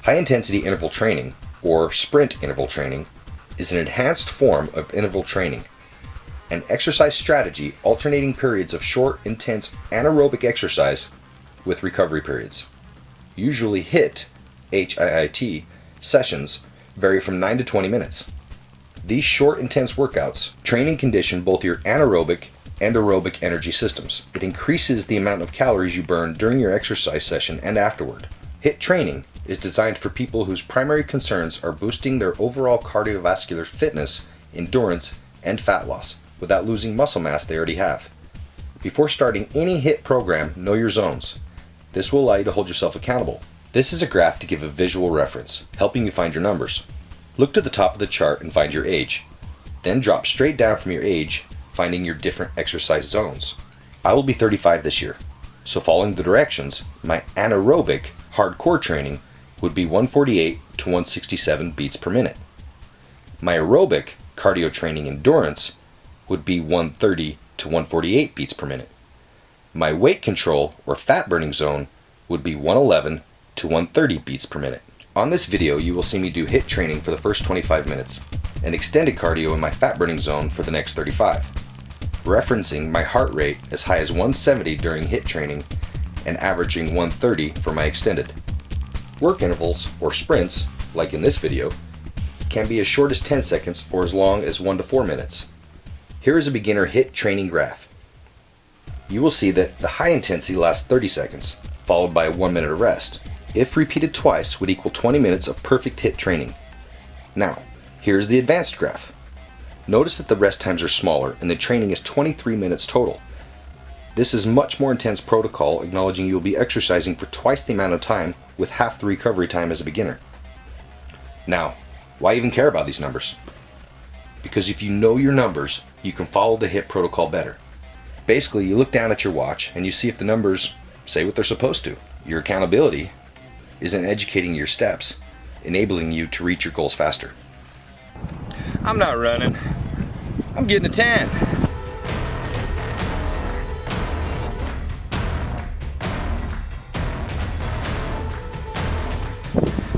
High-intensity interval training, or sprint interval training, is an enhanced form of interval training, an exercise strategy alternating periods of short, intense anaerobic exercise with recovery periods. Usually HIIT sessions vary from 9 to 20 minutes. These short, intense workouts train and condition both your anaerobic and aerobic energy systems. It increases the amount of calories you burn during your exercise session and afterward. HIIT training is designed for people whose primary concerns are boosting their overall cardiovascular fitness, endurance, and fat loss without losing muscle mass they already have. Before starting any HIIT program, know your zones. This will allow you to hold yourself accountable. This is a graph to give a visual reference, helping you find your numbers. Look to the top of the chart and find your age. Then drop straight down from your age, finding your different exercise zones. I will be 35 this year, so following the directions, my anaerobic hardcore training would be 148 to 167 beats per minute. My aerobic cardio training endurance would be 130 to 148 beats per minute. My weight control or fat burning zone would be 111 to 130 beats per minute. On this video, you will see me do HIIT training for the first 25 minutes and extended cardio in my fat burning zone for the next 35, referencing my heart rate as high as 170 during HIIT training and averaging 130 for my extended. Work intervals, or sprints, like in this video, can be as short as 10 seconds or as long as 1 to 4 minutes. Here is a beginner HIIT training graph. You will see that the high intensity lasts 30 seconds, followed by 1 minute of rest. If repeated twice, would equal 20 minutes of perfect HIIT training. Now, here's the advanced graph. Notice that the rest times are smaller and the training is 23 minutes total. This is much more intense protocol, acknowledging you will be exercising for twice the amount of time with half the recovery time as a beginner. Now, why even care about these numbers? Because if you know your numbers, you can follow the HIIT protocol better. Basically, you look down at your watch and you see if the numbers say what they're supposed to. Your accountability is in educating your steps, enabling you to reach your goals faster. I'm not running. I'm getting a tan.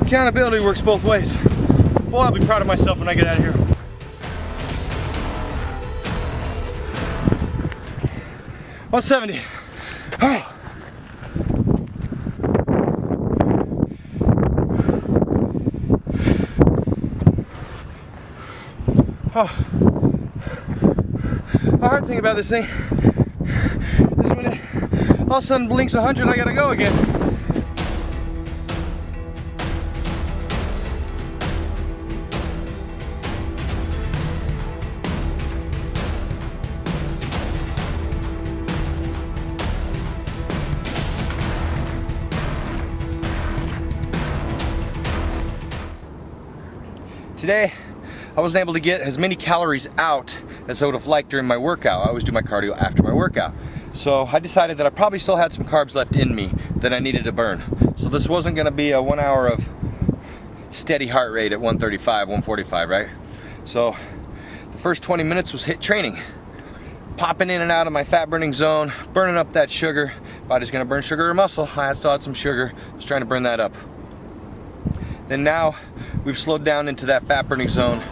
Accountability works both ways. Boy, I'll be proud of myself when I get out of here. $170. Oh. Oh. The hard thing about this thing is when it all of a sudden blinks 100, I gotta go again. Today, I wasn't able to get as many calories out as I would have liked during my workout. I always do my cardio after my workout. So I decided that I probably still had some carbs left in me that I needed to burn. So this wasn't gonna be a 1 hour of steady heart rate at 135, 145, right? So the first 20 minutes was HIIT training. Popping in and out of my fat burning zone, burning up that sugar. Body's gonna burn sugar or muscle. I still had some sugar, just trying to burn that up. Then now we've slowed down into that fat burning zone.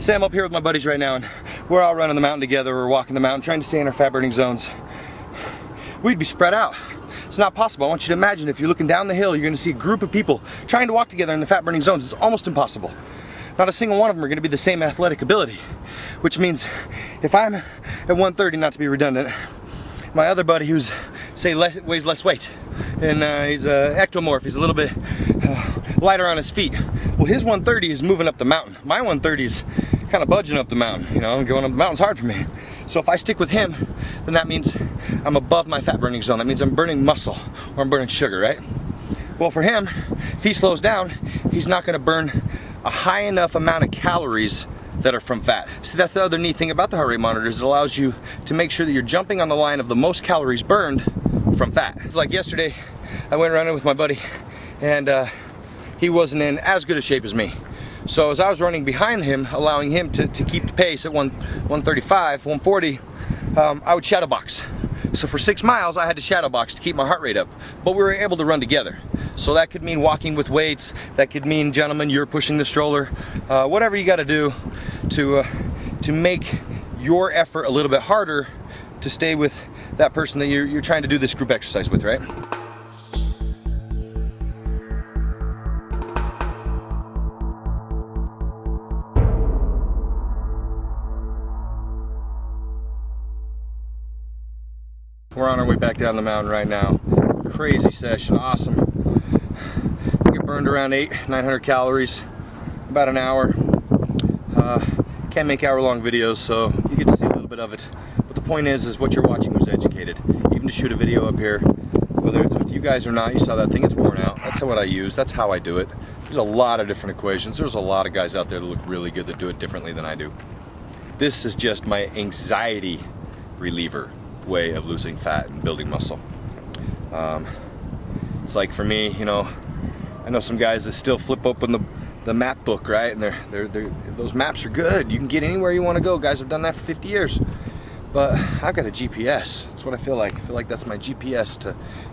Say I'm up here with my buddies right now and we're all running the mountain together, we're walking the mountain, trying to stay in our fat burning zones. We'd be spread out. It's not possible. I want you to imagine if you're looking down the hill, you're going to see a group of people trying to walk together in the fat burning zones. It's almost impossible. Not a single one of them are going to be the same athletic ability, which means if I'm at 130, not to be redundant, my other buddy who's, say, weighs less weight, and he's an ectomorph, he's a little bit lighter on his feet. Well, his 130 is moving up the mountain. My 130 is kind of budging up the mountain, you know, going up the mountain's hard for me. So if I stick with him, then that means I'm above my fat burning zone. That means I'm burning muscle or I'm burning sugar, right? Well, for him, if he slows down, he's not gonna burn a high enough amount of calories that are from fat. See, that's the other neat thing about the heart rate monitors. It allows you to make sure that you're jumping on the line of the most calories burned from fat. It's like yesterday, I went running with my buddy and he wasn't in as good a shape as me. So as I was running behind him, allowing him to keep the pace at 135, 140, I would shadow box. So for 6 miles, I had to shadow box to keep my heart rate up. But we were able to run together. So that could mean walking with weights. That could mean, gentlemen, you're pushing the stroller. Whatever you got to do to make your effort a little bit harder to stay with that person that you're trying to do this group exercise with, right? We're on our way back down the mountain right now. Crazy session, awesome. I get burned around 900 calories, about an hour. Can't make hour-long videos, so you get to see a little bit of it. But the point is what you're watching was educated. Even to shoot a video up here, whether it's with you guys or not, you saw that thing, it's worn out. That's what I use, that's how I do it. There's a lot of different equations. There's a lot of guys out there that look really good that do it differently than I do. This is just my anxiety reliever way of losing fat and building muscle. It's like for me, you know, I know some guys that still flip open the map book, right? And those maps are good. You can get anywhere you want to go. Guys have done that for 50 years. But I've got a GPS. That's what I feel like. I feel like that's my GPS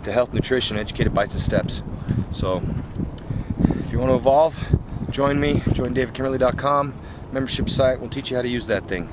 to health, nutrition, educated bites and steps. So if you want to evolve, join me. Join davidkimmerly.com. Membership site. We'll teach you how to use that thing.